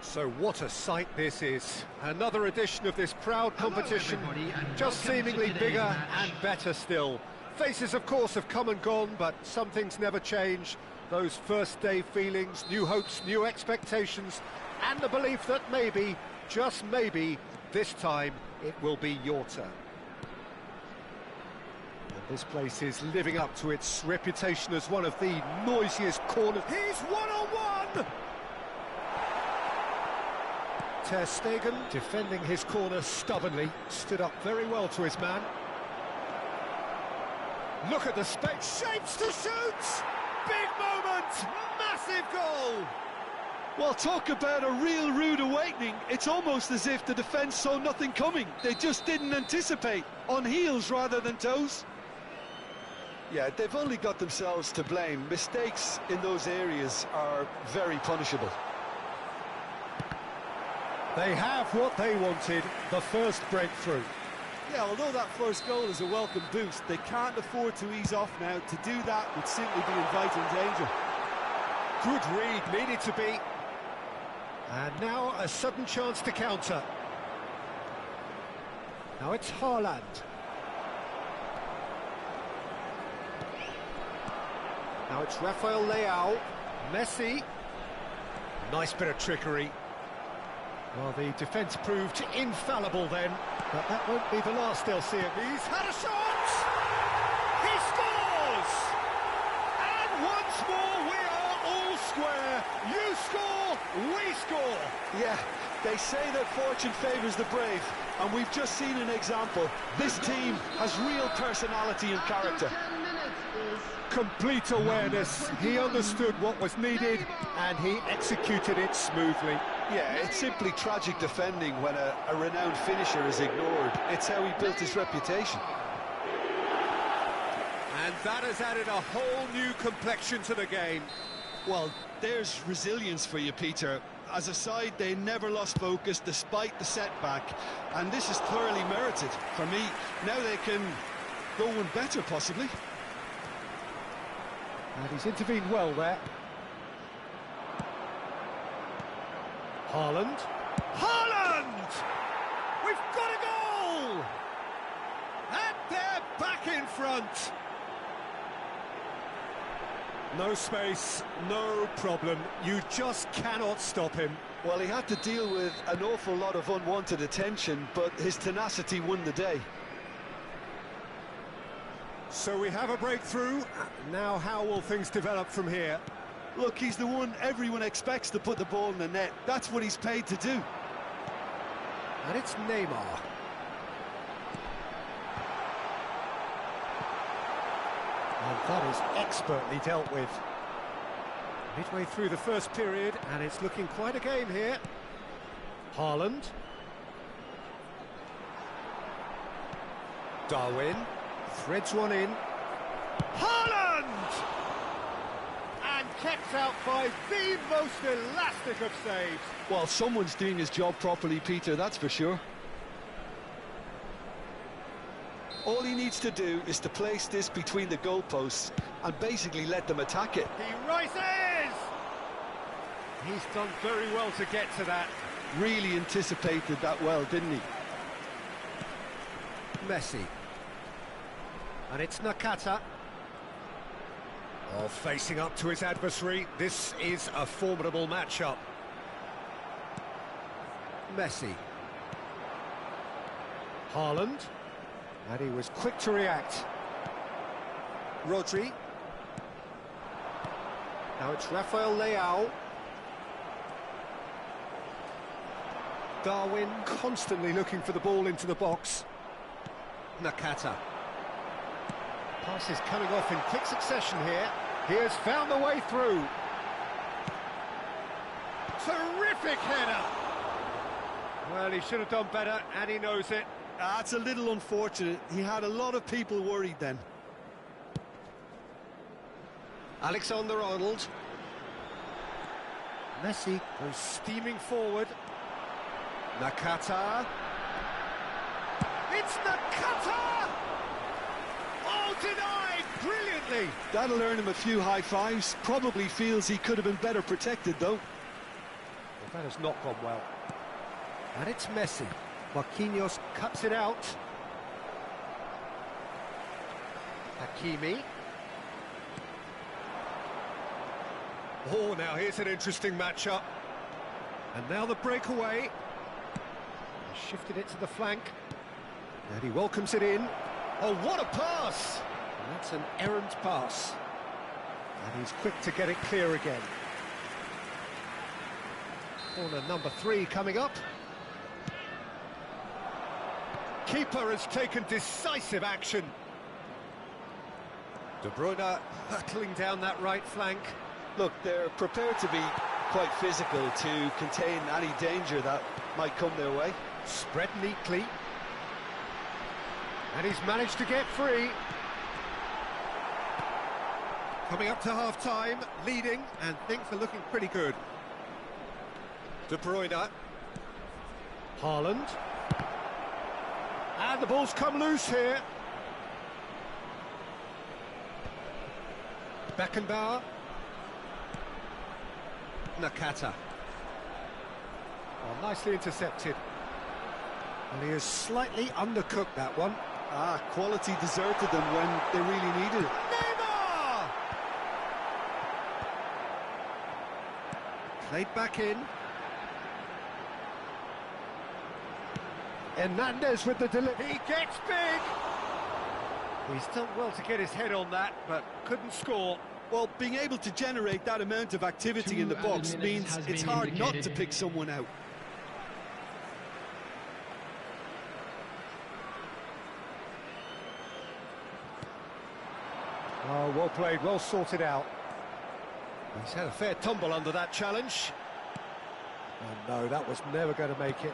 So what a sight this is. Another edition of this proud competition, just seemingly bigger and better still. Faces, of course, have come and gone, but some things never change. Those first day feelings, new hopes, new expectations, and the belief that maybe, just maybe, this time it will be your turn. And this place is living up to its reputation as one of the noisiest corners. He's one-on-one! Ter Stegen, defending his corner stubbornly, stood up very well to his man. Look at the space, shapes to shoot! Big moment, massive goal! Well, talk about a real rude awakening. It's almost as if the defence saw nothing coming. They just didn't anticipate, on heels rather than toes. Yeah, they've only got themselves to blame. Mistakes in those areas are very punishable. They have what they wanted, the first breakthrough. Yeah, although that first goal is a welcome boost, they can't afford to ease off now. To do that would simply be inviting danger. Good read, needed to be. And now a sudden chance to counter. Now it's Haaland. Now it's Rafael Leao. Messi. Nice bit of trickery. Well, the defence proved infallible then, but that won't be the last they'll see of. He's had a shot! He scores! And once more we are all square. You score, we score! Yeah, they say that fortune favours the brave, and we've just seen an example. This team has real personality and character. Complete awareness, he understood what was needed, and he executed it smoothly. Yeah, it's simply tragic defending when a renowned finisher is ignored. It's how he built his reputation. And that has added a whole new complexion to the game. Well, there's resilience for you, Peter. As a side, they never lost focus despite the setback, and this is thoroughly merited. For me, now they can go one better, possibly. And he's intervened well there. Haaland. Haaland! We've got a goal! And they're back in front. No space, no problem. You just cannot stop him. Well, he had to deal with an awful lot of unwanted attention, but his tenacity won the day. So we have a breakthrough. Now how will things develop from here? Look, he's the one everyone expects to put the ball in the net. That's what he's paid to do. And it's Neymar. And that is expertly dealt with. Midway through the first period, and it's looking quite a game here. Haaland. Darwin. Threads one in. Haaland! And kept out by the most elastic of saves. Well, someone's doing his job properly, Peter, that's for sure. All he needs to do is to place this between the goalposts and basically let them attack it. He rises! He's done very well to get to that. Really anticipated that well, didn't he? Messi. And it's Nakata. Oh, facing up to his adversary. This is a formidable matchup. Messi. Haaland. And he was quick to react. Rodri. Now it's Rafael Leao. Darwin constantly looking for the ball into the box. Nakata. Passes coming off in quick succession here. He has found the way through. Terrific header! Well, he should have done better, and he knows it. That's a little unfortunate. He had a lot of people worried then. Alexander-Arnold. Messi goes steaming forward. Nakata. It's Nakata! Oh, denied brilliantly! That'll earn him a few high fives. Probably feels he could have been better protected, though. That has not gone well. And it's Messi. Marquinhos cuts it out. Hakimi. Oh, now here's an interesting matchup. And now the breakaway. He shifted it to the flank. And he welcomes it in. Oh, what a pass! And that's an errant pass. And he's quick to get it clear again. Corner number 3 coming up. Keeper has taken decisive action. De Bruyne hurtling down that right flank. Look, they're prepared to be quite physical to contain any danger that might come their way. Spread neatly. And he's managed to get free. Coming up to half-time, leading, and things are looking pretty good. De Bruyne. Haaland. And the ball's come loose here. Beckenbauer. Nakata. Oh, nicely intercepted. And he has slightly undercooked that one. Quality deserted them when they really needed it. Neymar! Played back in. Hernandez with the delivery. He gets big! He's done well to get his head on that, but couldn't score. Well, being able to generate that amount of activity in the box means it's hard not to pick someone out. Oh, well played, well sorted out. He's had a fair tumble under that challenge. Oh no, that was never going to make it.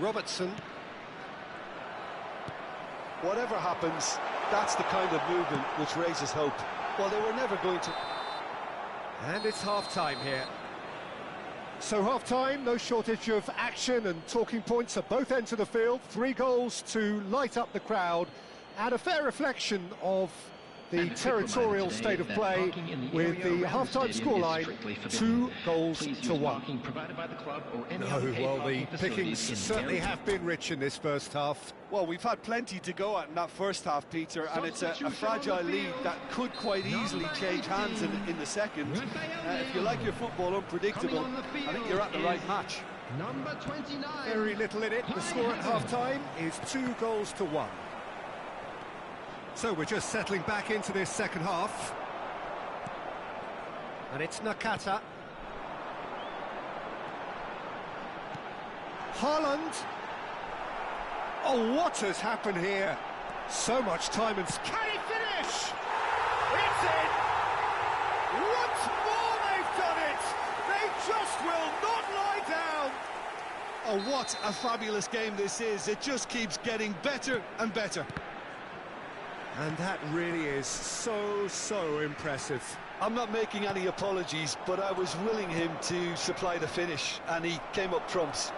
Robertson. Whatever happens, that's the kind of movement which raises hope. Well, they were never going to... And it's half-time here. So half-time, no shortage of action and talking points at both ends of the field. 3 goals to light up the crowd, and a fair reflection of the territorial state of play with the half-time scoreline 2-1. No, well, the pickings certainly have been rich in this first half. Well, we've had plenty to go at in that first half, Peter, and it's a fragile lead that could quite easily change hands in the second. If you like your football unpredictable, I think you're at the right match. Number 29. Very little in it. The score at half-time is 2-1. So we're just settling back into this second half. And it's Nakata. Haaland. Oh, what has happened here? So much time and... Can he finish? It's in! Once more they've done it! They just will not lie down! Oh, what a fabulous game this is. It just keeps getting better and better. And that really is so impressive. I'm not making any apologies, but I was willing him to supply the finish, and he came up trumps.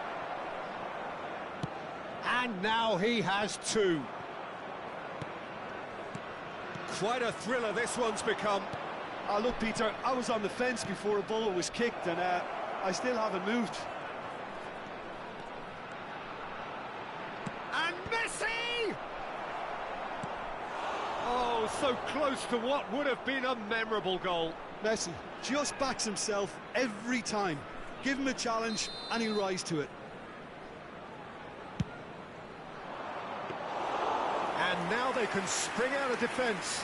And now he has 2. Quite a thriller this one's become. Look, Peter, I was on the fence before a ball was kicked, and I still haven't moved. And Messi! Oh, so close to what would have been a memorable goal. Messi just backs himself every time. Give him a challenge, and he'll rise to it. And now they can spring out of defence.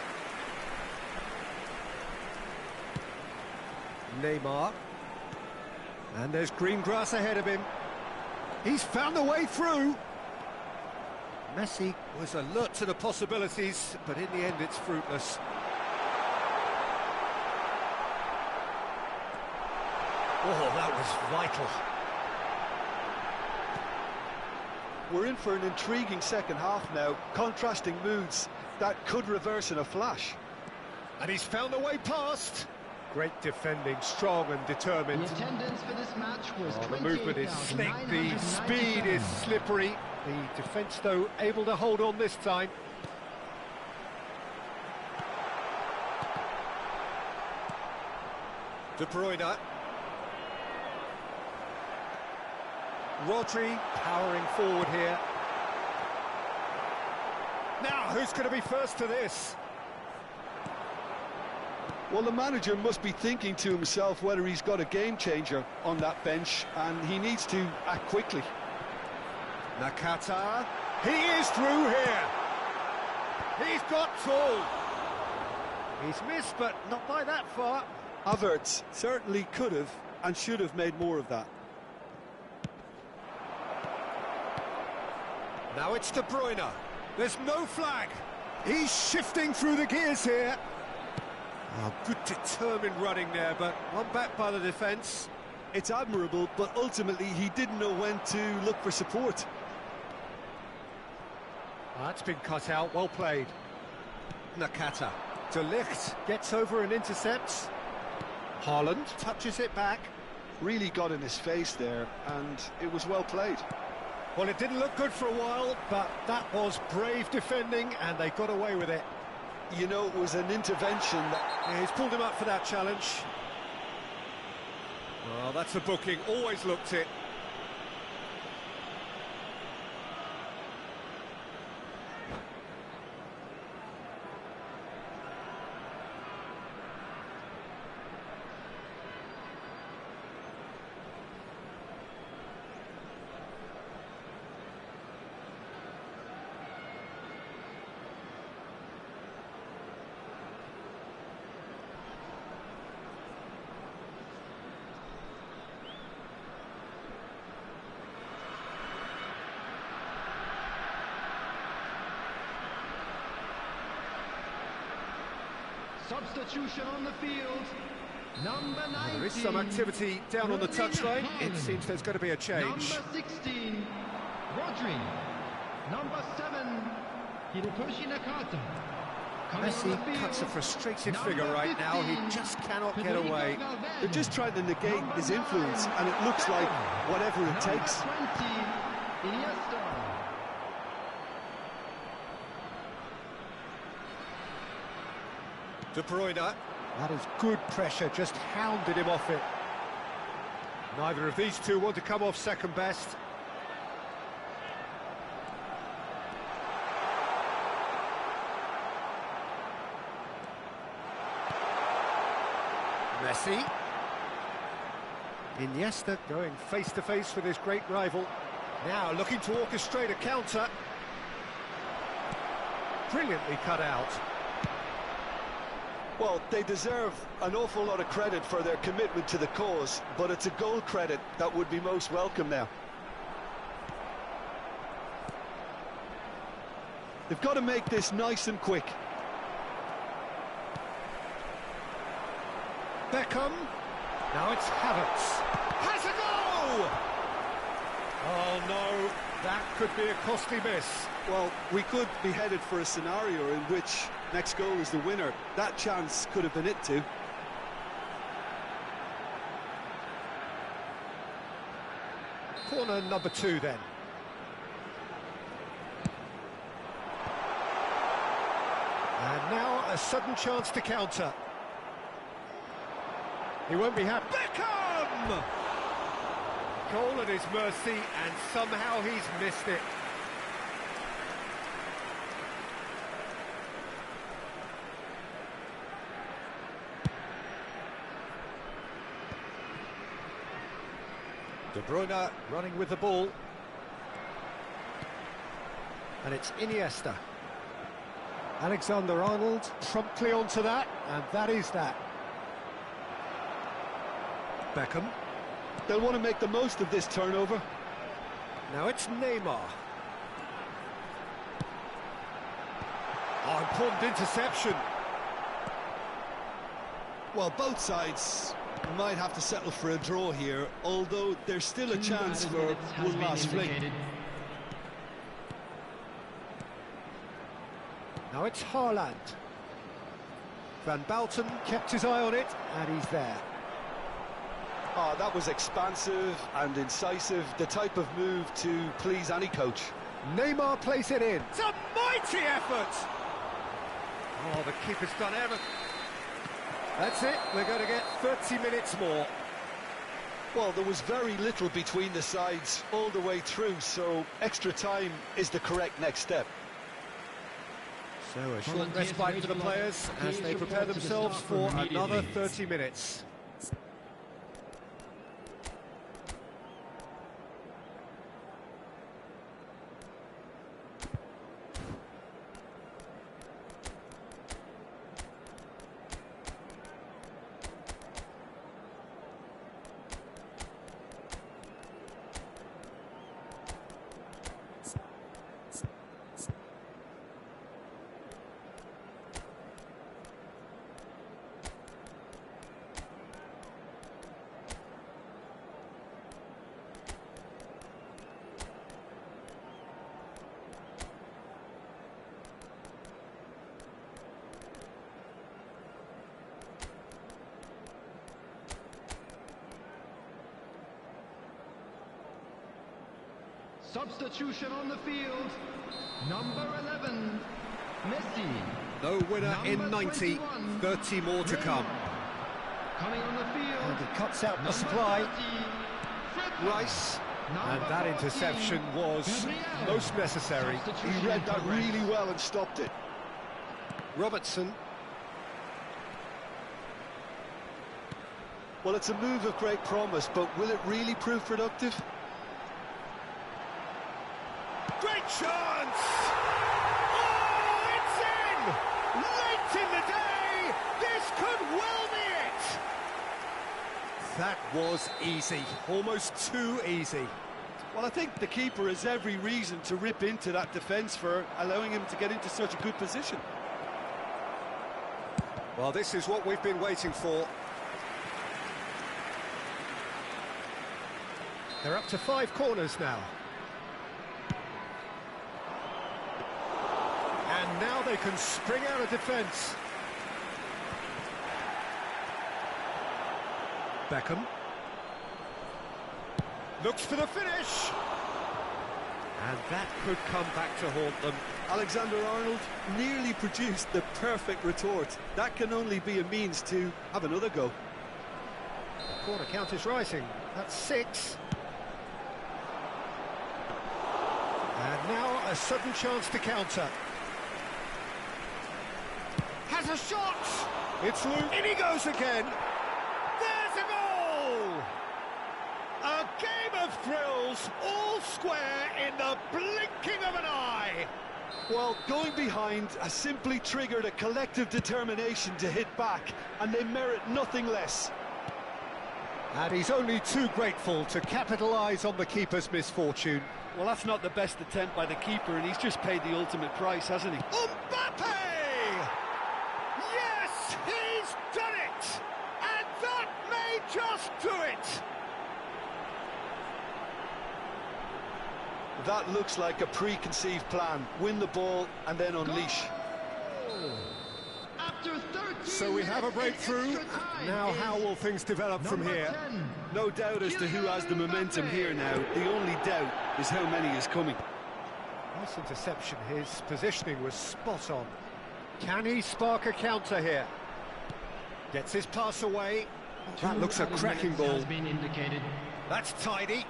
Neymar. And there's green grass ahead of him. He's found a way through. Messi was alert to the possibilities, but in the end it's fruitless. Oh, that was vital. We're in for an intriguing second half now, contrasting moods that could reverse in a flash. And he's found a way past. Great defending, strong and determined. The attendance for this match was the movement is slick, the speed is slippery. The defence, though, able to hold on this time. De Bruyne. Rodri powering forward here. Now, who's going to be first to this? Well, the manager must be thinking to himself whether he's got a game changer on that bench, and he needs to act quickly. Nakata, he is through here. He's got tall. He's missed, but not by that far. Havertz certainly could have and should have made more of that. Now it's De Bruyne. There's no flag. He's shifting through the gears here. Oh, good determined running there, but one back by the defence. It's admirable, but ultimately he didn't know when to look for support. That's been cut out, well played. Nakata. De Ligt gets over and intercepts. Haaland touches it back. Really got in his face there, and it was well played. Well, it didn't look good for a while, but that was brave defending, and they got away with it. You know, it was an intervention that... Yeah, he's pulled him up for that challenge. Well, that's a booking, always looked it. Substitution on the field. Number 19. There is some activity down on the touchline. It seems there's going to be a change. Number 16, Rodri. Number 7, Hirotoshi Nakata. Messi cuts a frustrated figure right now. He just cannot get away. They're just trying to negate his influence, and it looks like whatever it takes. Number 20, Iniesta. De Bruyne, that is good pressure, just hounded him off it. Neither of these two want to come off second best. Messi. Iniesta going face-to-face with his great rival. Now looking to orchestrate a counter. Brilliantly cut out. Well, they deserve an awful lot of credit for their commitment to the cause, but it's a goal credit that would be most welcome now. They've got to make this nice and quick. Beckham. Now it's Havertz. Has a goal! Oh no, that could be a costly miss. Well, we could be headed for a scenario in which next goal is the winner. That chance could have been it too. Corner number 2 then. And now a sudden chance to counter. He won't be happy. Beckham! Goal at his mercy, and somehow he's missed it. De Bruyne running with the ball. And it's Iniesta. Alexander-Arnold promptly onto that, and that is that. Beckham. They'll want to make the most of this turnover. Now it's Neymar. Oh, important interception. Well, both sides might have to settle for a draw here, although there's still a chance for one last fling. Now it's Haaland. Van Balten kept his eye on it, and he's there. Oh, that was expansive and incisive, the type of move to please any coach. Neymar plays it in. It's a mighty effort! Oh, the keeper's done everything. That's it, we're going to get 30 minutes more. Well, there was very little between the sides all the way through, so extra time is the correct next step. So a short respite for the players as they prepare themselves for another 30 minutes. Substitution on the field. Number 11, Messi. No winner in 90, 21, 30 more to come. Coming on the field. And he cuts out the Number supply. 30, Rice. Number And that 14, interception was Gabriel. most necessary. He Substitution read that progress. really well and stopped it. Robertson. Well, it's a move of great promise, but will it really prove productive? Great chance! Oh, it's in! Late in the day! This could well be it! That was easy. Almost too easy. Well, I think the keeper has every reason to rip into that defence for allowing him to get into such a good position. Well, this is what we've been waiting for. They're up to 5 corners now. And now they can spring out of defence. Beckham. Looks for the finish. And that could come back to haunt them. Alexander-Arnold nearly produced the perfect retort. That can only be a means to have another go. The corner count is rising. That's 6. And now a sudden chance to counter. Has a shot! It's loose. In he goes again. There's a goal! A game of thrills, all square in the blinking of an eye. Well, going behind has simply triggered a collective determination to hit back, and they merit nothing less. And he's only too grateful to capitalise on the keeper's misfortune. Well, that's not the best attempt by the keeper, and he's just paid the ultimate price, hasn't he? Mbappe! Yes, he's done it! And that may just do it! That looks like a preconceived plan. Win the ball and then unleash. After 13 So we have a minutes, breakthrough. extra time Now is how will things develop from number here? 10. No doubt as to who has the momentum here now. The only doubt is how many is coming. Nice interception. His positioning was spot on. Can he spark a counter here? Gets his pass away. That looks a cracking ball. Has been indicated. That's tidy.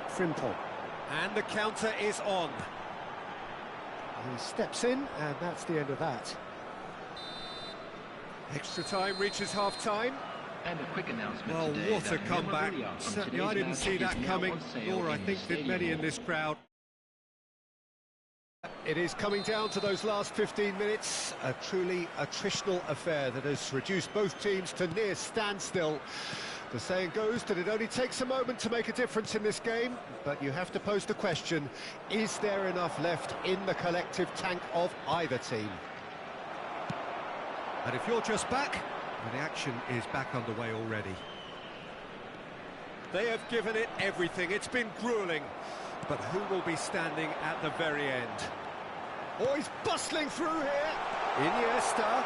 Frimpong. And the counter is on. He steps in, and that's the end of that. Extra time reaches half-time. And a quick announcement Well, today what a that comeback. memorabilia from Certainly today's I didn't match see is that now coming, on sale nor I in think the did many stadium. in this crowd. It is coming down to those last 15 minutes, a truly attritional affair that has reduced both teams to near standstill. The saying goes that it only takes a moment to make a difference in this game, but you have to pose the question, is there enough left in the collective tank of either team? And if you're just back, well, the action is back underway already. They have given it everything, it's been gruelling, but who will be standing at the very end? Oh, he's bustling through here. Iniesta.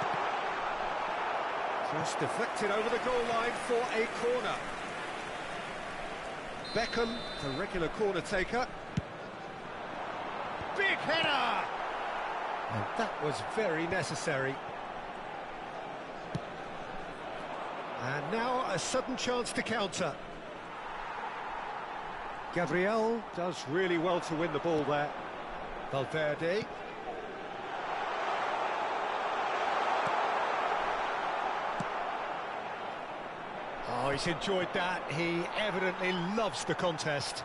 Just deflected over the goal line for a corner. Beckham, the regular corner taker. Big header! And that was very necessary. And now a sudden chance to counter. Gabriel does really well to win the ball there. Valverde. Oh, he's enjoyed that. He evidently loves the contest.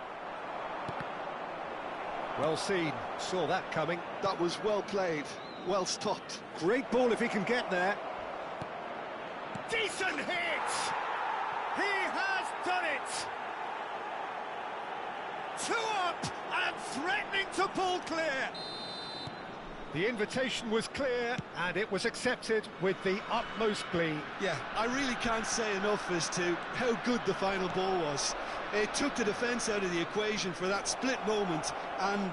Well seen, saw that coming. That was well played, well stopped. Great ball if he can get there. Decent hit! He has done it! 2 up and threatening to pull clear. The invitation was clear and it was accepted with the utmost glee. Yeah, I really can't say enough as to how good the final ball was. It took the defence out of the equation for that split moment, and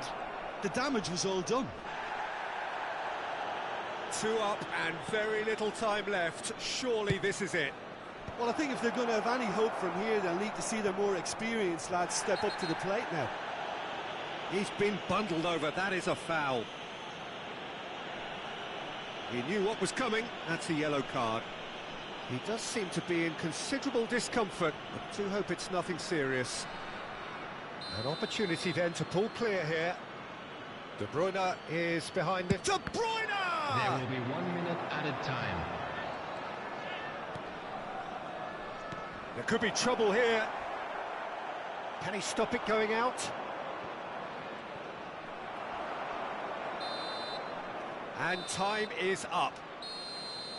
the damage was all done. 2 up and very little time left. Surely this is it. Well, I think if they're going to have any hope from here, they'll need to see their more experienced lads step up to the plate now. He's been bundled over. That is a foul. He knew what was coming. That's a yellow card. He does seem to be in considerable discomfort. I do hope it's nothing serious. An opportunity then to pull clear here. De Bruyne is behind it. De Bruyne! There will be 1 minute added time. There could be trouble here. Can he stop it going out? And time is up.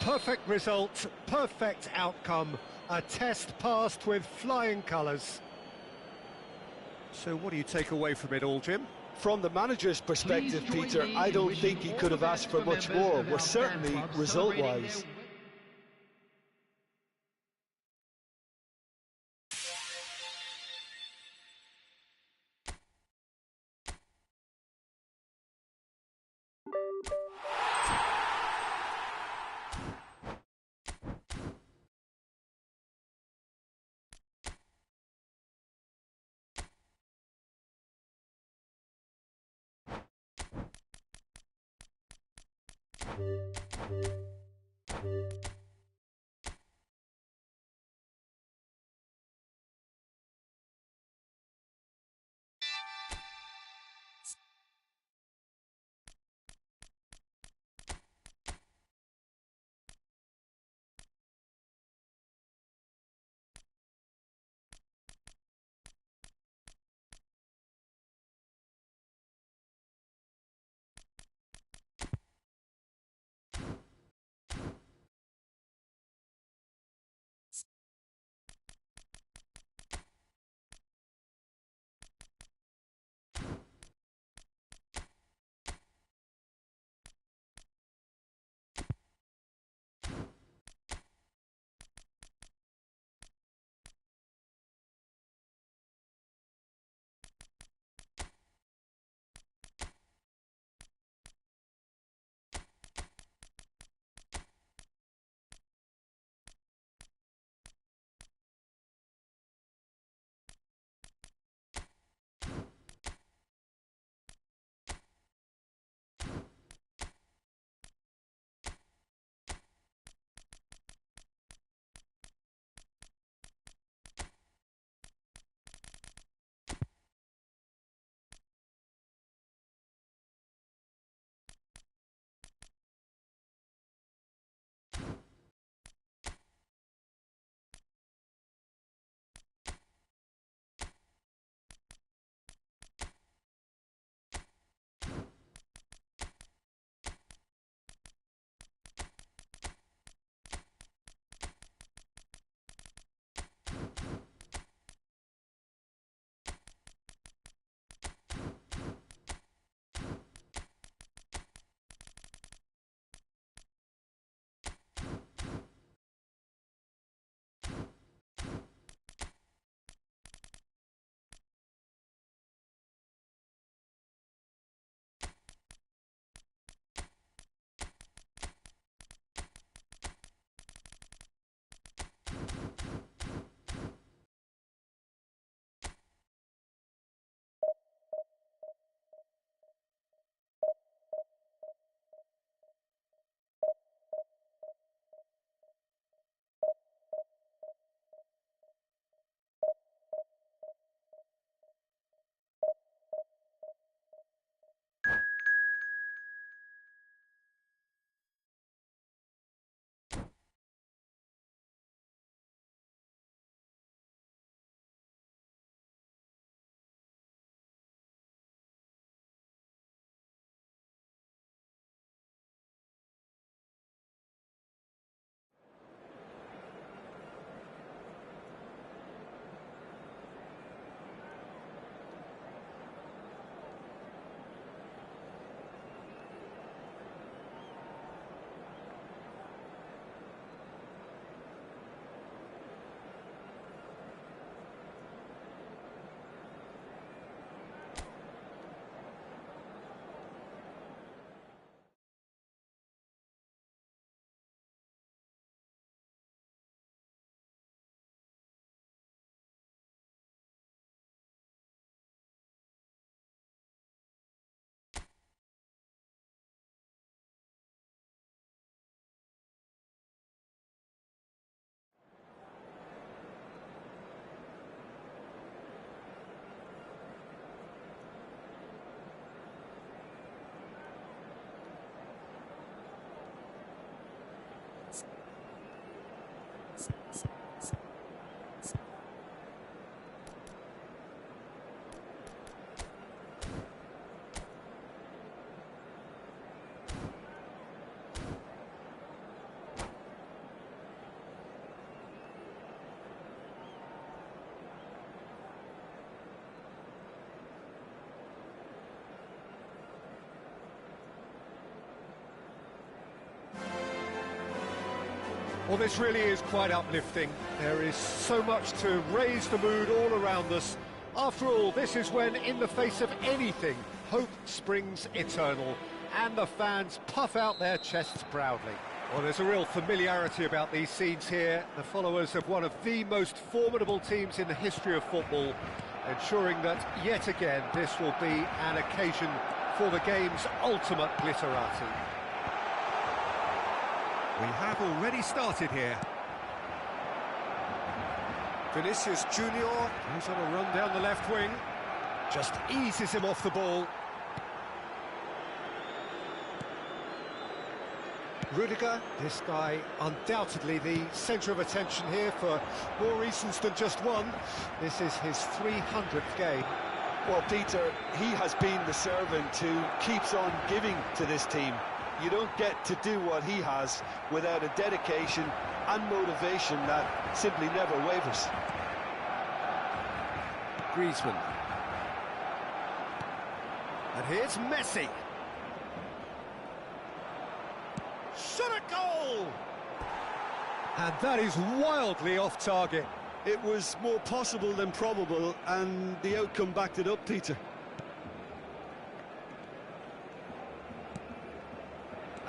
Perfect result, perfect outcome. A test passed with flying colours. So what do you take away from it all, Jim? From the manager's perspective, Peter, I don't think he could have asked for much more. Well, certainly result-wise. Well, this really is quite uplifting. There is so much to raise the mood all around us. After all, this is when, in the face of anything, hope springs eternal, and the fans puff out their chests proudly. Well, there's a real familiarity about these scenes here. The followers of one of the most formidable teams in the history of football, ensuring that, yet again, this will be an occasion for the game's ultimate glitterati. We have already started here. Vinicius Junior goes on a run down the left wing. Just eases him off the ball. Rudiger, this guy undoubtedly the centre of attention here for more reasons than just one. This is his 300th game. Well, Peter, he has been the servant who keeps on giving to this team. You don't get to do what he has without a dedication and motivation that simply never wavers. Griezmann. And here's Messi. Shot a goal! And that is wildly off target. It was more possible than probable, and the outcome backed it up, Peter.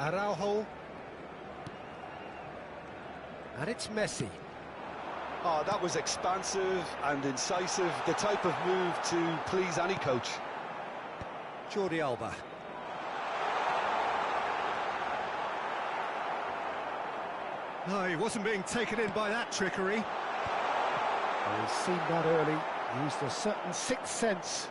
Araujo. And it's Messi. Oh, that was expansive and incisive, the type of move to please any coach. Jordi Alba. No, he wasn't being taken in by that trickery. Well, he's seen that early, used a certain sixth sense.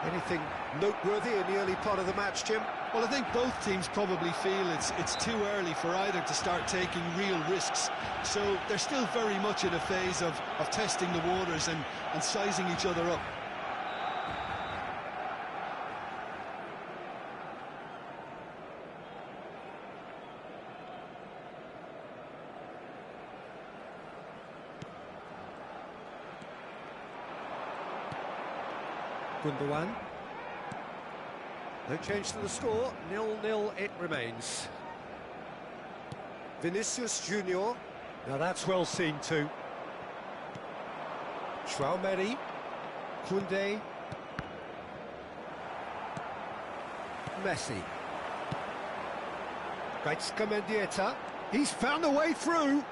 Anything noteworthy in the early part of the match, Jim? Well, I think both teams probably feel it's too early for either to start taking real risks. So they're still very much in a phase of testing the waters and sizing each other up. Gundogan. No change to the score, 0-0 it remains. Vinicius Junior. Now that's well seen too. Traoré. Koundé. Messi. Gaizka Mendieta. He's found a way through.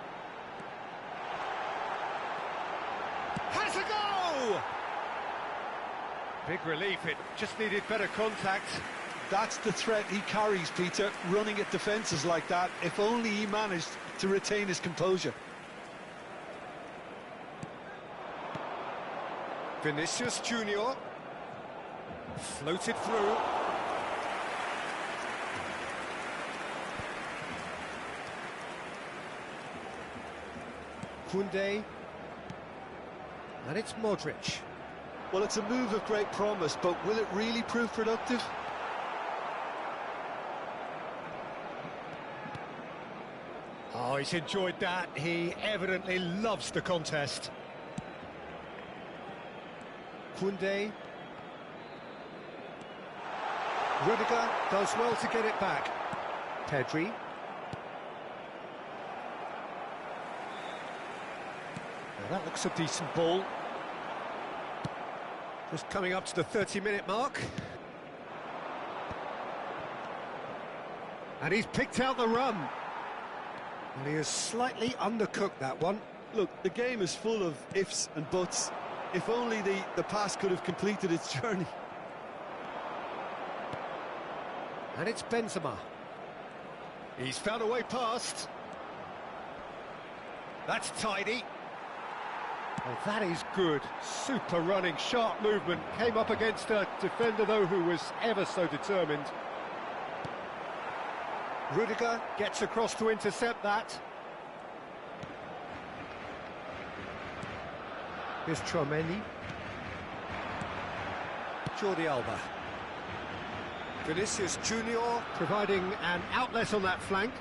Has a go! Big relief, it just needed better contact. That's the threat he carries, Peter, running at defences like that. If only he managed to retain his composure. Vinicius Junior. Floated through. Koundé. And it's Modric. Well, it's a move of great promise, but will it really prove productive? Oh, he's enjoyed that. He evidently loves the contest. Koundé. Rudiger does well to get it back. Pedri. Now that looks a decent ball. Just coming up to the 30-minute mark. And he's picked out the run. And he has slightly undercooked that one. Look, the game is full of ifs and buts. If only the pass could have completed its journey. And it's Benzema. He's found a way past. That's tidy. Oh, that is good. Super running, sharp movement. Came up against a defender, though, who was ever so determined. Rudiger gets across to intercept that. Here's Tchouaméni. Jordi Alba. Vinicius Junior providing an outlet on that flank.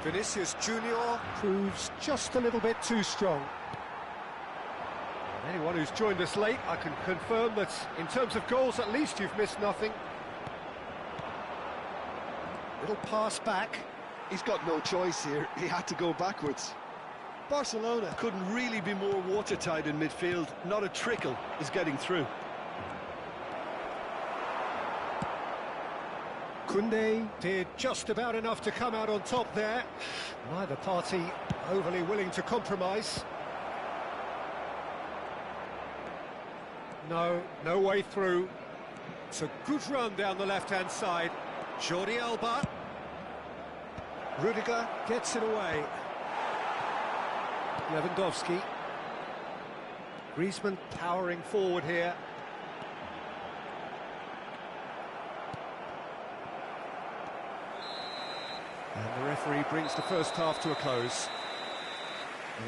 Vinicius Junior proves just a little bit too strong. Anyone who's joined us late, I can confirm that in terms of goals, at least you've missed nothing. Little pass back. He's got no choice here. He had to go backwards. Barcelona couldn't really be more watertight in midfield. Not a trickle is getting through. Koundé did just about enough to come out on top there. Neither party overly willing to compromise. No way through. It's a good run down the left-hand side. Jordi Alba. Rudiger gets it away. Lewandowski. Griezmann powering forward here. And the referee brings the first half to a close.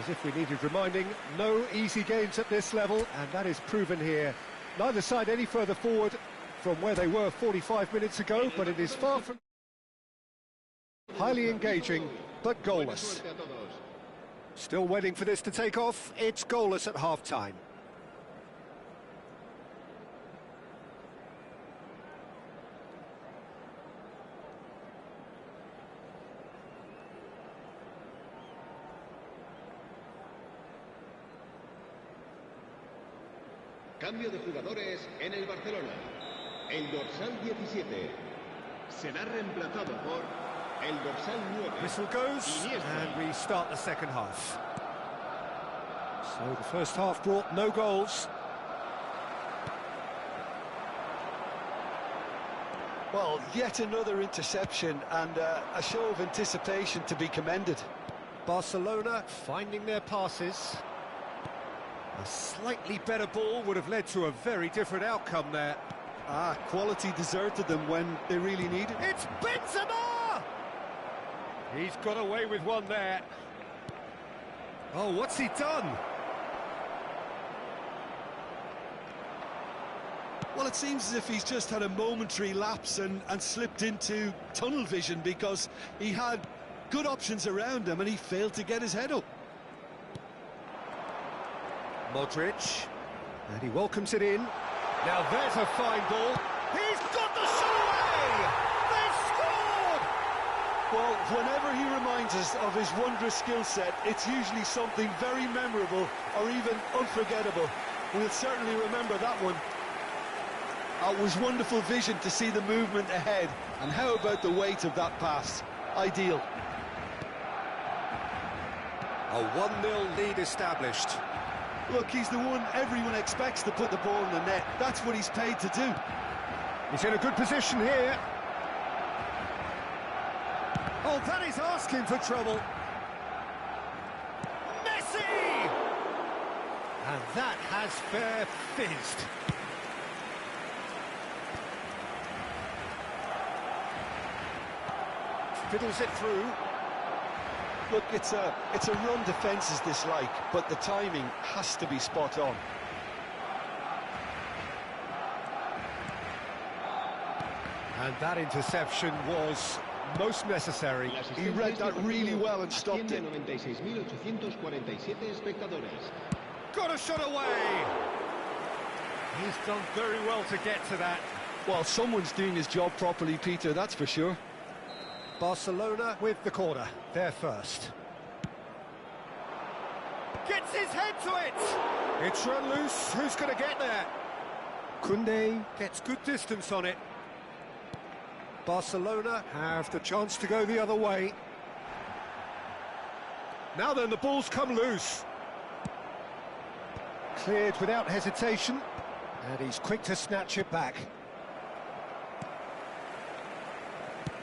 As if we needed reminding, no easy games at this level, and that is proven here. Neither side any further forward from where they were 45 minutes ago, but it is far from highly engaging, but goalless. Still waiting for this to take off. It's goalless at half-time. Cambio de jugadores en el Barcelona. El dorsal 17 será reemplazado por el dorsal 9. Whistle goes, and we start the second half. So the first half brought no goals. Well, yet another interception and a show of anticipation to be commended. Barcelona finding their passes. A slightly better ball would have led to a very different outcome there. Quality deserted them when they really needed it. It's Benzema! He's got away with one there. Oh, what's he done? Well, it seems as if he's just had a momentary lapse and slipped into tunnel vision, because he had good options around him and he failed to get his head up. Modric, and he welcomes it in. Now there's a fine ball. He's got the shot away! They've scored! Well, whenever he reminds us of his wondrous skill set, it's usually something very memorable or even unforgettable. We'll certainly remember that one. It was wonderful vision to see the movement ahead, and how about the weight of that pass? Ideal. A 1-0 lead established. Look, he's the one everyone expects to put the ball in the net. That's what he's paid to do. He's in a good position here. Oh, that is asking for trouble. Messi! And that has fair fizzed. Fiddles it through. Look, it's a run defences dislike, but the timing has to be spot on. And that interception was most necessary. He read that really well and stopped it. Got a shot away! He's done very well to get to that. Well, someone's doing his job properly, Peter, that's for sure. Barcelona with the corner, they're first. Gets his head to it! It's run loose, who's going to get there? Koundé gets good distance on it. Barcelona have the chance to go the other way. Now then, the ball's come loose. Cleared without hesitation, and he's quick to snatch it back.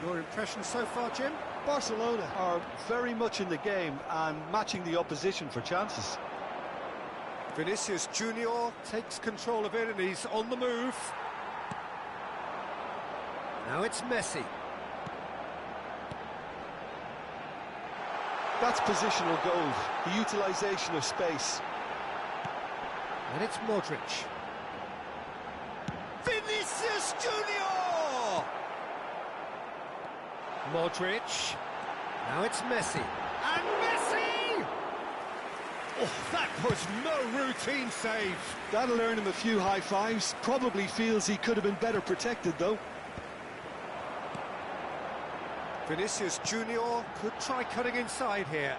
Your impression so far, Jim? Barcelona are very much in the game and matching the opposition for chances. Vinicius Junior takes control of it and he's on the move. Now it's Messi. That's positional gold, the utilisation of space. And it's Modric. Vinicius Junior! Modric. Now it's Messi. And Messi! Oh, that was no routine save. That'll earn him a few high fives. Probably feels he could have been better protected, though. Vinicius Junior could try cutting inside here.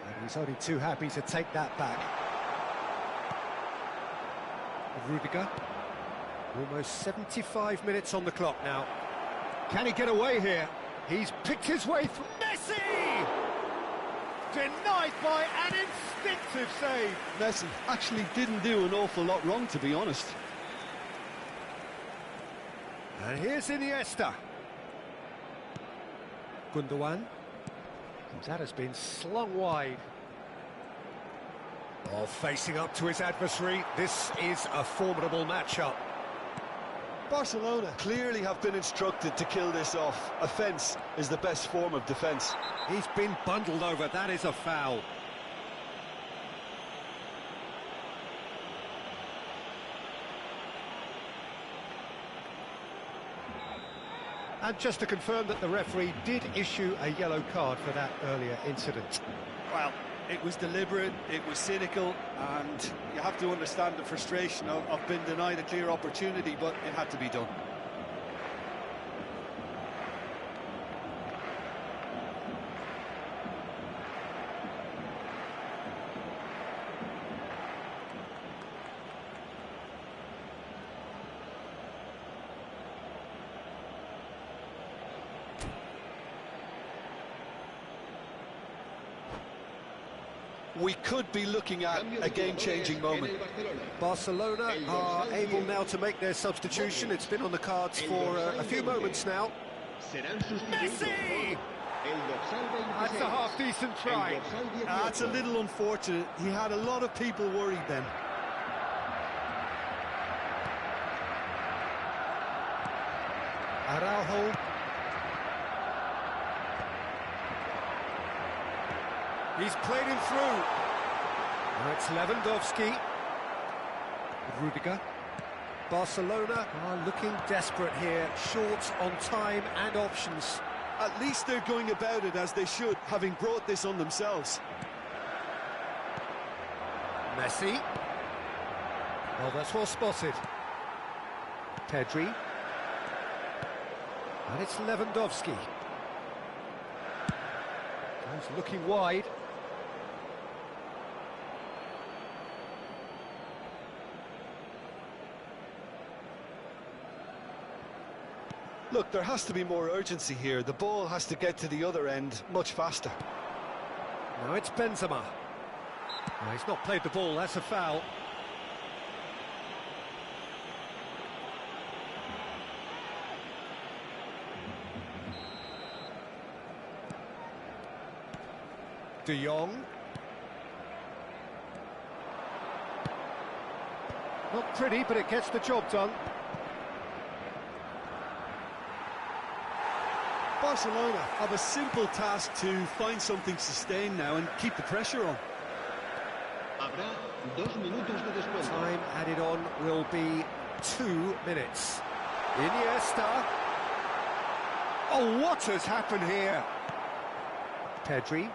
And he's only too happy to take that back. Rudiger. Almost 75 minutes on the clock now. Can he get away here? He's picked his way through. Messi! Denied by an instinctive save. Messi actually didn't do an awful lot wrong, to be honest. And here's Iniesta. Gundogan. That has been slung wide. Oh, facing up to his adversary. This is a formidable matchup. Barcelona clearly have been instructed to kill this off. Offence is the best form of defence. He's been bundled over. That is a foul. And just to confirm that the referee did issue a yellow card for that earlier incident. Well, it was deliberate, it was cynical, and you have to understand the frustration of being denied a clear opportunity, but it had to be done. We could be looking at a game-changing moment. Barcelona are able now to make their substitution. It's been on the cards for a few moments now. Messi! That's a half-decent try. That's a little unfortunate. He had a lot of people worried then. Araujo. He's played him through. Now it's Lewandowski. Rudiger. Barcelona are looking desperate here, short on time and options. At least they're going about it as they should, having brought this on themselves. Messi. Well, that's well spotted. Pedri. And it's Lewandowski. He's looking wide. Look, there has to be more urgency here. The ball has to get to the other end much faster. Now it's Benzema. No, he's not played the ball, that's a foul. De Jong. Not pretty, but it gets the job done. Barcelona have a simple task to find something sustained now and keep the pressure on. Time added on will be 2 minutes. Iniesta. Oh, what has happened here? Pedri.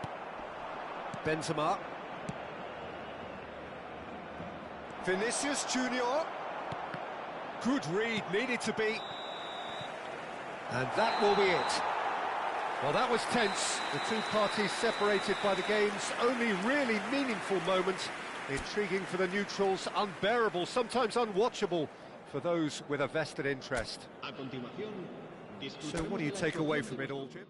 Benzema. Vinicius Junior. Good read, needed to be. And that will be it. Well, that was tense. The two parties separated by the game's only really meaningful moment. Intriguing for the neutrals, unbearable, sometimes unwatchable for those with a vested interest. So what do you take away from it all, Jim?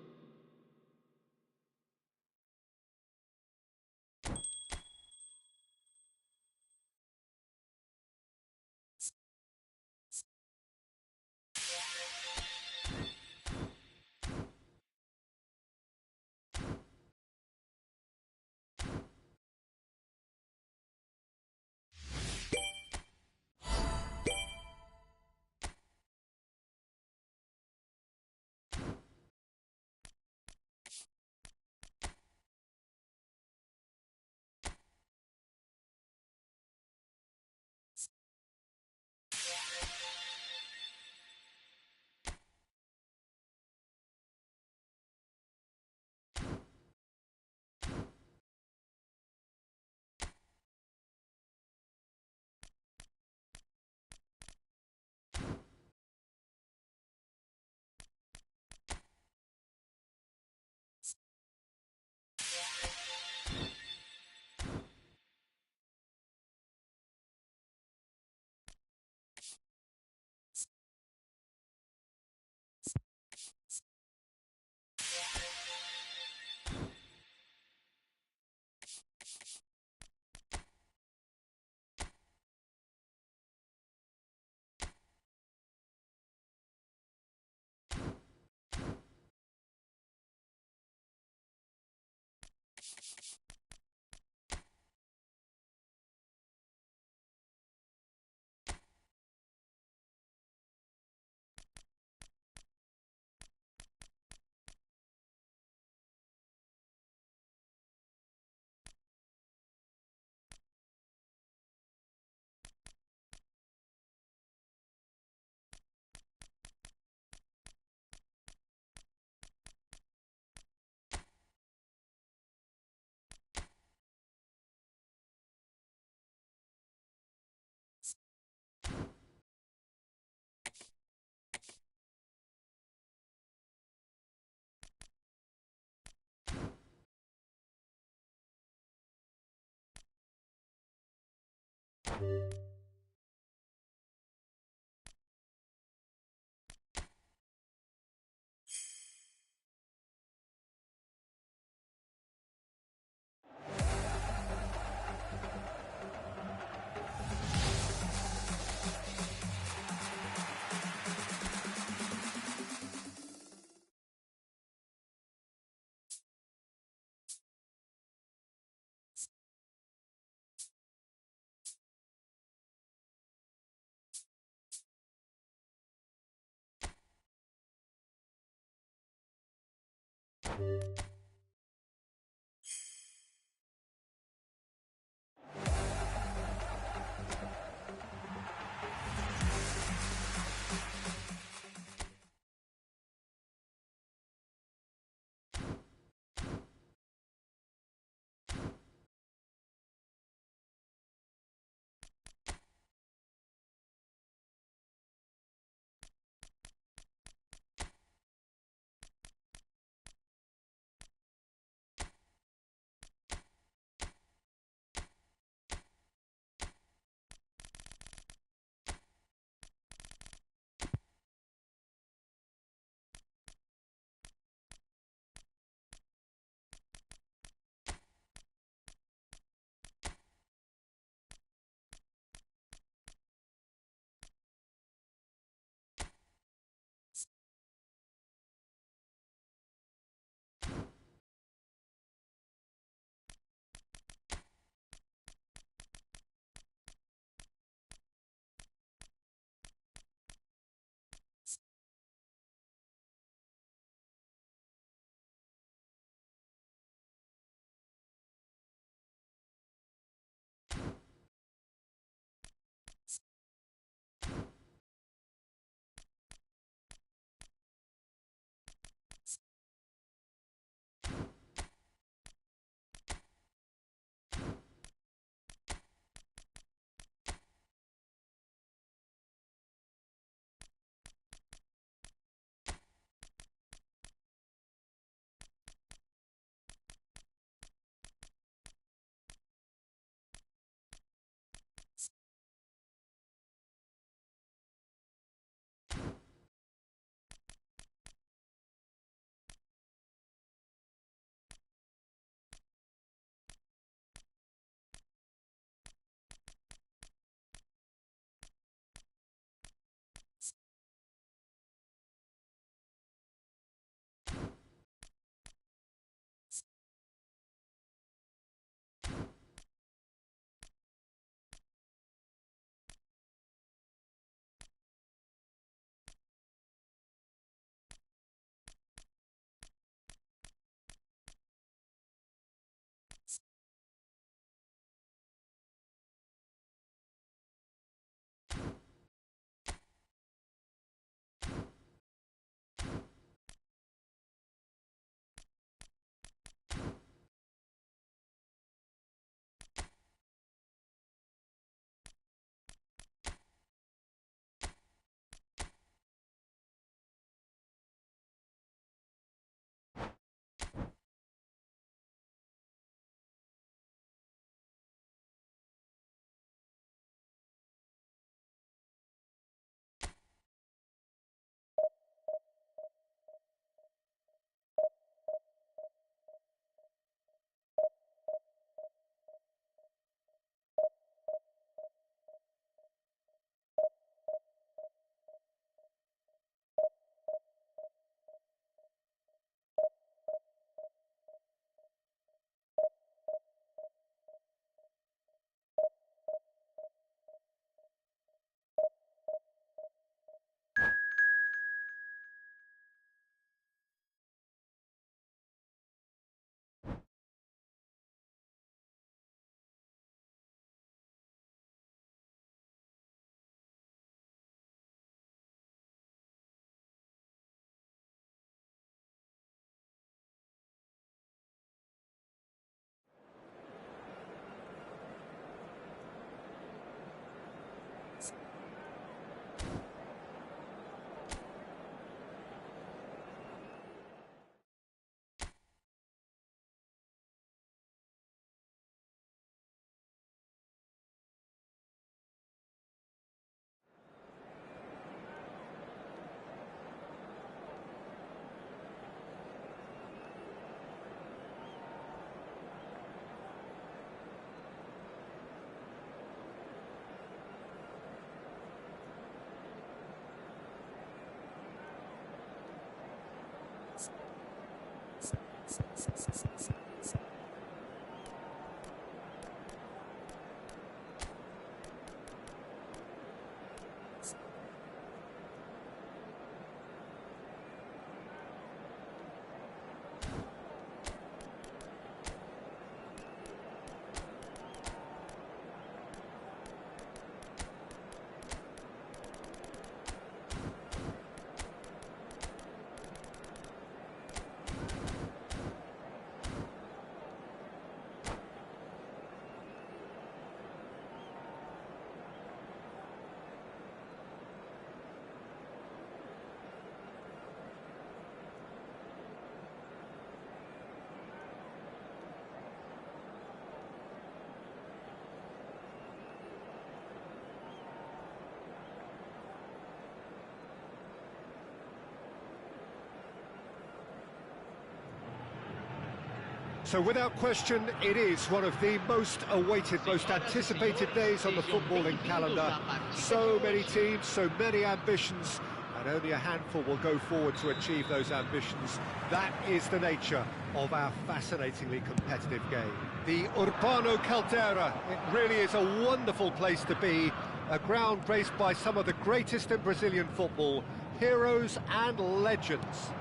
So without question, it is one of the most awaited, most anticipated days on the footballing calendar. So many teams, so many ambitions, and only a handful will go forward to achieve those ambitions. That is the nature of our fascinatingly competitive game. The Urbano Caldera, it really is a wonderful place to be, a ground graced by some of the greatest in Brazilian football, heroes and legends.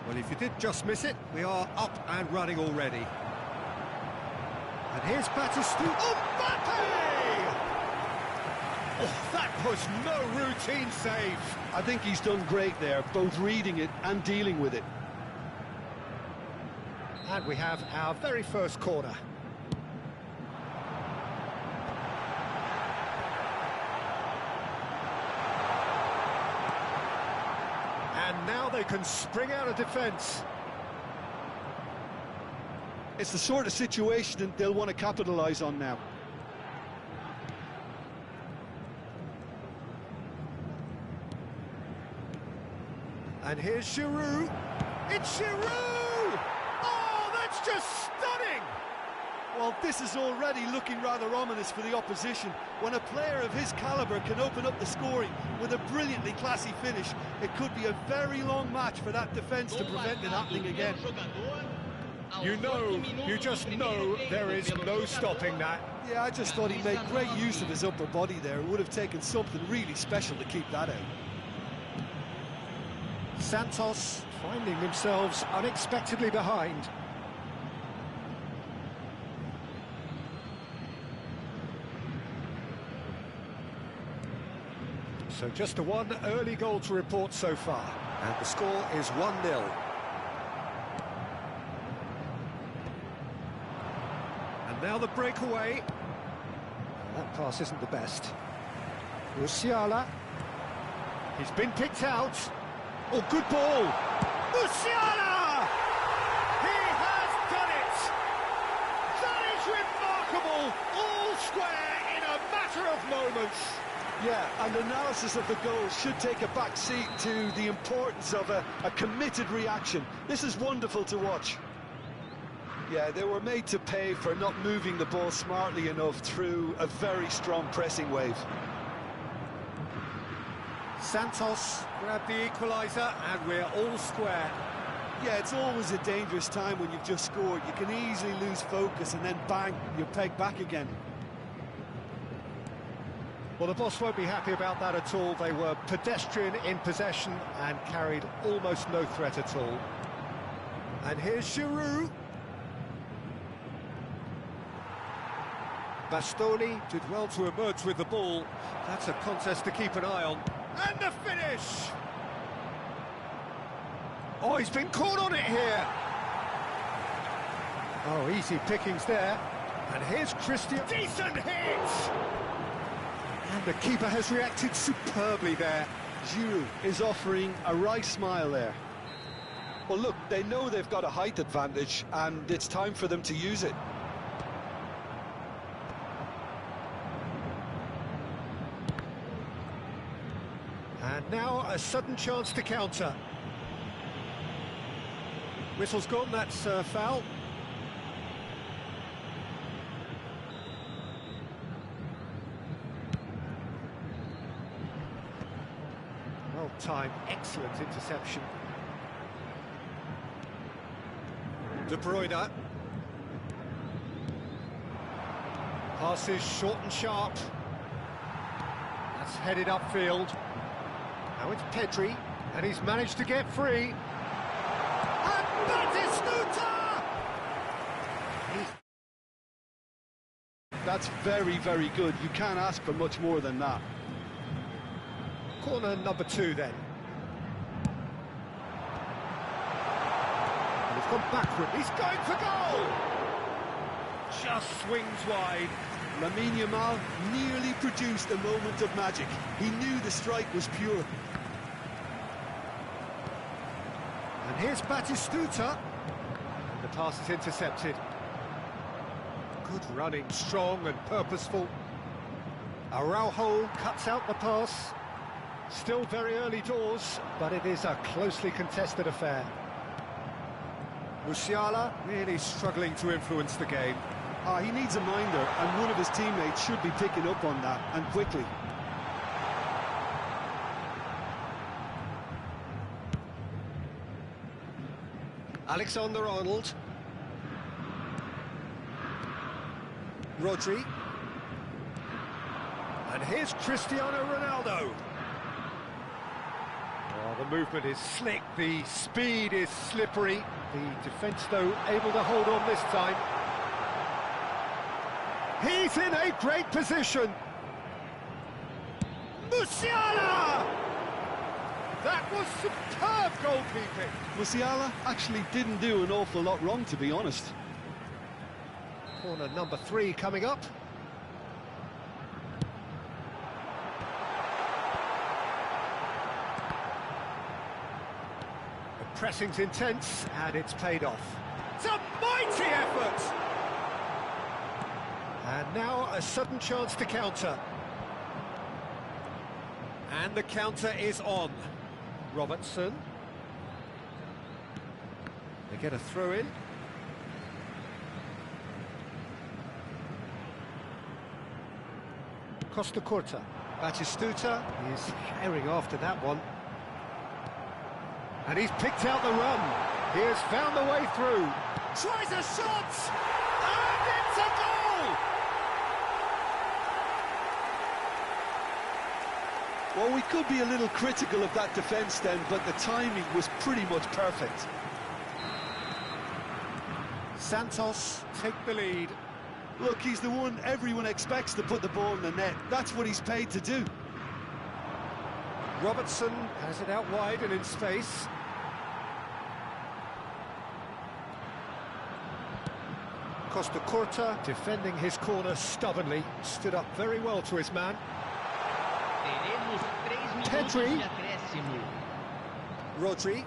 Well, if you did just miss it, we are up and running already. And here's Batistu. Oh, Mbappe! Oh, that was no routine save. I think he's done great there, both reading it and dealing with it. And we have our very first corner. And now they can spring out of defence. It's the sort of situation that they'll want to capitalise on now. And here's Giroud. It's Giroud! Oh, that's just stunning! Well, this is already looking rather ominous for the opposition. When a player of his calibre can open up the scoring with a brilliantly classy finish, it could be a very long match for that defence to prevent it happening again. You just know there is no stopping that. Yeah, I just thought he made great use of his upper body there. It would have taken something really special to keep that out. Santos finding themselves unexpectedly behind. So just the one early goal to report so far. And the score is 1-0. And now the breakaway. That pass isn't the best. Musiala. He's been picked out. Oh, good ball! Musiala! He has done it! That is remarkable! All square in a matter of moments. Yeah, and analysis of the goal should take a back seat to the importance of a committed reaction. This is wonderful to watch. Yeah, they were made to pay for not moving the ball smartly enough through a very strong pressing wave. Santos grabbed the equaliser, and we're all square. Yeah, it's always a dangerous time when you've just scored. You can easily lose focus and then bang, you're pegged back again. Well, the boss won't be happy about that at all. They were pedestrian in possession and carried almost no threat at all. And here's Giroud. Bastoni did well to emerge with the ball. That's a contest to keep an eye on. And the finish! Oh, he's been caught on it here. Oh, easy pickings there. And here's Christian. Decent hit! And the keeper has reacted superbly there. Giroud is offering a wry smile there. Well, look, they know they've got a height advantage, and it's time for them to use it. And now a sudden chance to counter. Whistle's gone, that's foul. Well timed, excellent interception. De Bruyne. Passes short and sharp. That's headed upfield. Now it's Pedri, and he's managed to get free. And Batistuta! That's very, very good. You can't ask for much more than that. Corner number 2 then. And he's gone backward. He's going for goal! Just swings wide. Lamine Yamal nearly produced a moment of magic. He knew the strike was pure. And here's Batistuta. And the pass is intercepted. Good running, strong and purposeful. Araujo cuts out the pass. Still very early doors, but it is a closely contested affair. Musiala really struggling to influence the game. He needs a minder, and one of his teammates should be picking up on that, and quickly. Alexander-Arnold. Rodri. And here's Cristiano Ronaldo. Oh, the movement is slick, the speed is slippery. The defence, though, able to hold on this time. He's in a great position. Musiala! That was superb goalkeeping. Musiala actually didn't do an awful lot wrong, to be honest. Corner number 3 coming up. The pressing's intense, and it's paid off. It's a mighty effort! And now a sudden chance to counter. And the counter is on. Robertson. They get a throw in. Costa Curta. Batistuta is herring after that one. And he's picked out the run. He has found the way through. Tries a shot! And it's a goal! Well, we could be a little critical of that defence then, but the timing was pretty much perfect. Santos take the lead. Look, he's the one everyone expects to put the ball in the net. That's what he's paid to do. Robertson has it out wide and in space. Costa Curta defending his corner stubbornly. Stood up very well to his man. Pedri. Rodri.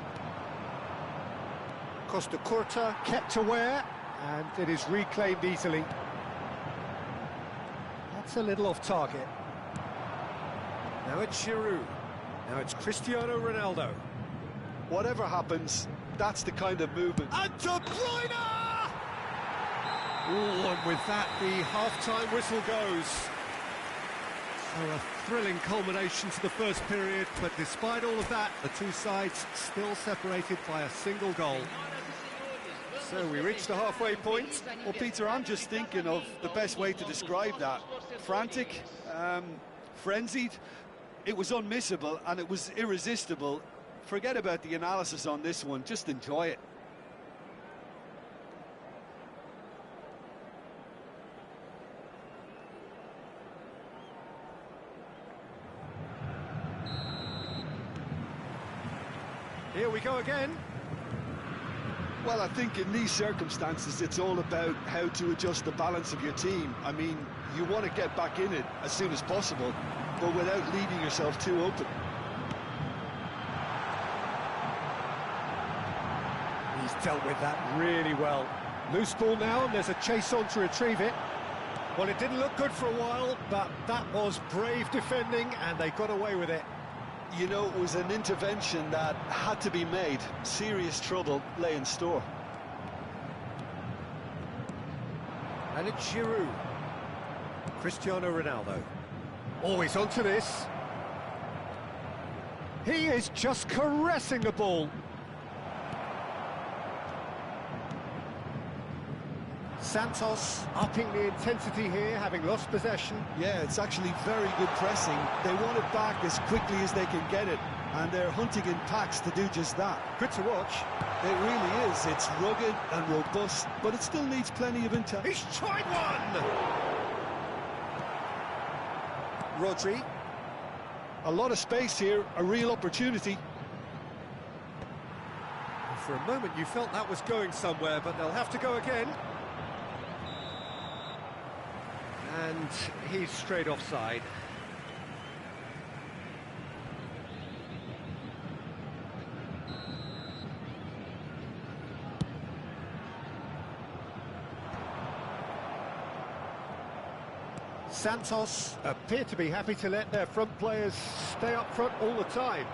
Costa Curta kept aware, and it is reclaimed easily. That's a little off target. Now it's Giroud. Now it's Cristiano Ronaldo. Whatever happens, that's the kind of movement. And De Bruyne! Ooh, and with that, the half-time whistle goes. So a thrilling culmination to the first period, but despite all of that, the two sides still separated by a single goal. So we reach the halfway point. Well, Peter, I'm just thinking of the best way to describe that. Frantic, frenzied. It was unmissable and it was irresistible. Forget about the analysis on this one, just enjoy it. Here we go again. Well, I think in these circumstances, it's all about how to adjust the balance of your team. I mean, you want to get back in it as soon as possible, but without leaving yourself too open. He's dealt with that really well. Loose ball now, and there's a chase on to retrieve it. Well, it didn't look good for a while, but that was brave defending, and they got away with it. You know, it was an intervention that had to be made. Serious trouble lay in store. And it's Giroud. Cristiano Ronaldo. Always onto this. He is just caressing the ball. Santos upping the intensity here, having lost possession. Yeah, it's actually very good pressing. They want it back as quickly as they can get it, and they're hunting in packs to do just that. Good to watch. It really is. It's rugged and robust, but it still needs plenty of intel. He's tried one! Rodri. A lot of space here, a real opportunity. For a moment you felt that was going somewhere, but they'll have to go again. And he's straight offside. Santos appear to be happy to let their front players stay up front all the time.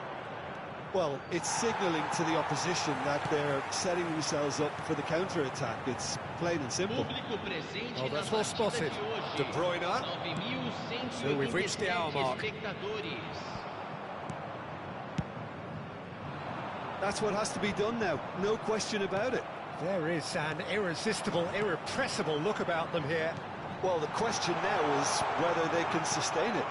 Well, it's signalling to the opposition that they're setting themselves up for the counter-attack. It's plain and simple. Oh, that's well spotted. De Bruyne. So we've reached the hour mark. That's what has to be done now, no question about it. There is an irresistible, irrepressible look about them here. Well, the question now is whether they can sustain it.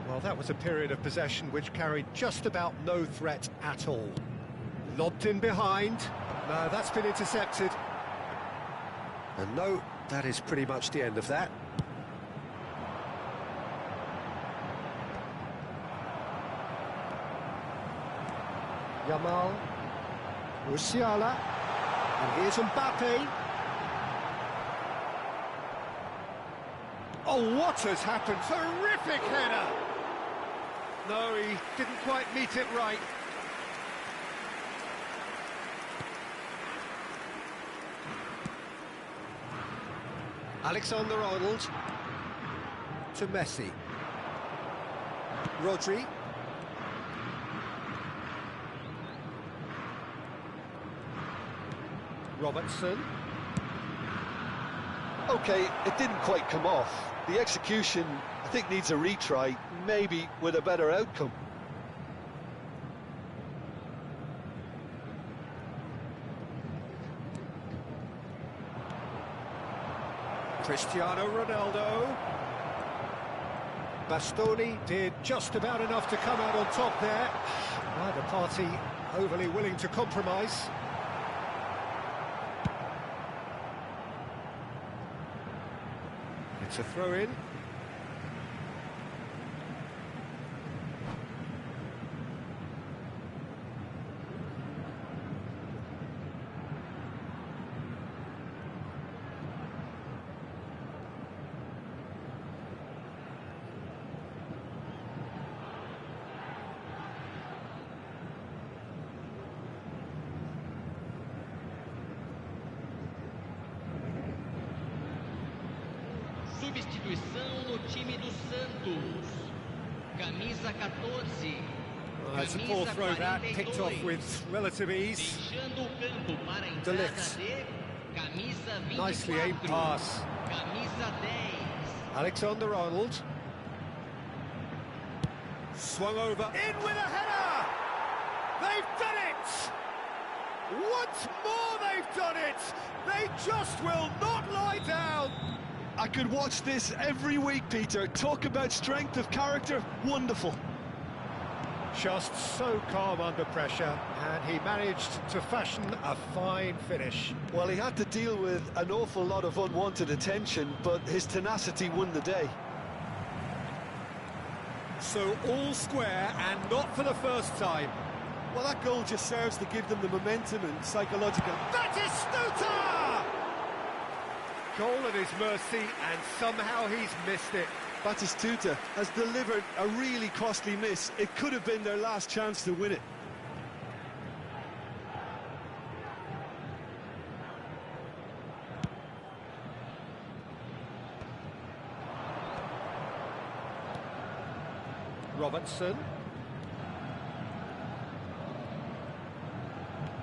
Well, that was a period of possession which carried just about no threat at all. Lobbed in behind. No, that's been intercepted. And no, that is pretty much the end of that. Yamal. Musiala. And here's Mbappe. Oh, what has happened? Terrific header! No, he didn't quite meet it right. Alexander-Arnold to Messi. Rodri. Robertson. Okay, it didn't quite come off. The execution, I think, needs a retry, maybe with a better outcome. Cristiano Ronaldo. Bastoni did just about enough to come out on top there. Neither party overly willing to compromise. It's a throw-in. Substituição no time do Santos. Camisa 14. Well, it's a poor throw that, picked off with relative ease. Deixando o campo para a De entrada Ligt. de camisa 24. Nicely aimed pass. Camisa 10. Alexander-Arnold. Swung over. In with a header! They've done it! Once more they've done it! They just will not lie down! I could watch this every week, Peter. Talk about strength of character, wonderful. Just so calm under pressure, and he managed to fashion a fine finish. Well, he had to deal with an awful lot of unwanted attention, but his tenacity won the day. So all square, and not for the first time. Well, that goal just serves to give them the momentum and psychological... Batistuta! Goal at his mercy, and somehow he's missed it. Batistuta has delivered a really costly miss. It could have been their last chance to win it. Robertson.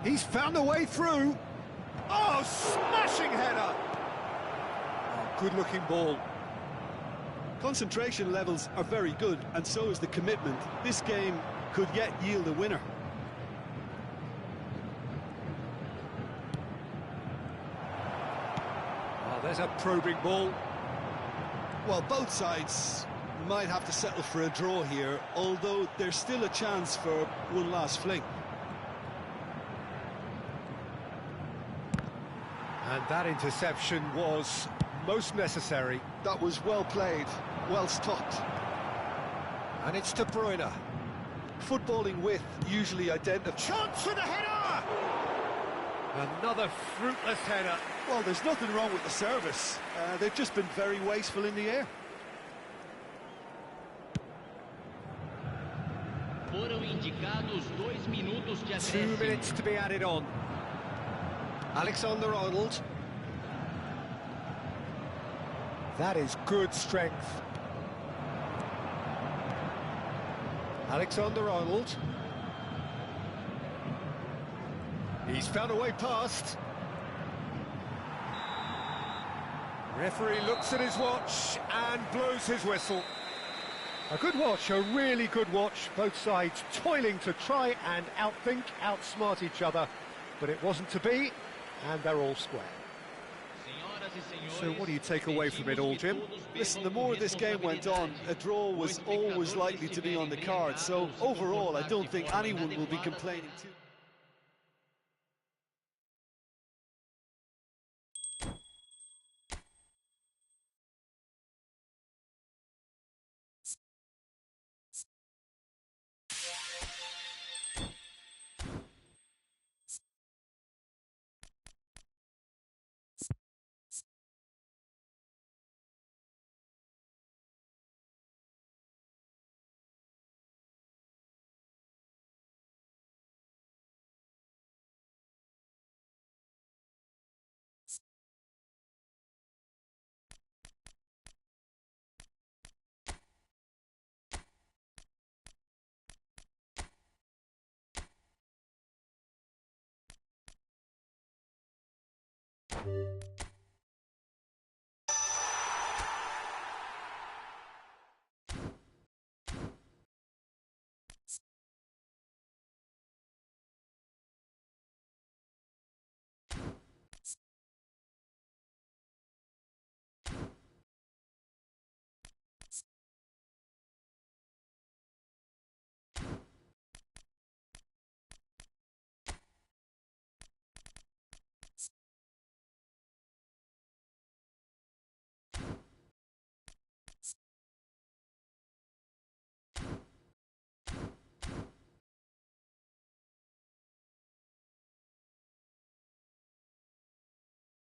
He's found a way through. Oh, smashing header! Oh, good-looking ball. Concentration levels are very good, and so is the commitment. This game could yet yield a winner. Oh, there's a probing ball. Well, both sides might have to settle for a draw here, although there's still a chance for one last fling. And that interception was most necessary. That was well played, well stopped. And it's De Bruyne. Footballing width usually identified. Chance for the header! Another fruitless header. Well, there's nothing wrong with the service. They've just been very wasteful in the air. Foram indicados 2 minutos de 2 acréscimo. minutes to be added on. Alexander-Arnold. That is good strength. Alexander-Arnold. He's found a way past. Referee looks at his watch and blows his whistle. A good watch, a really good watch. Both sides toiling to try and outthink, outsmart each other. But it wasn't to be, and they're all square. So what do you take away from it all, Jim? Listen, the more this game went on, a draw was always likely to be on the card. So overall, I don't think anyone will be complaining too.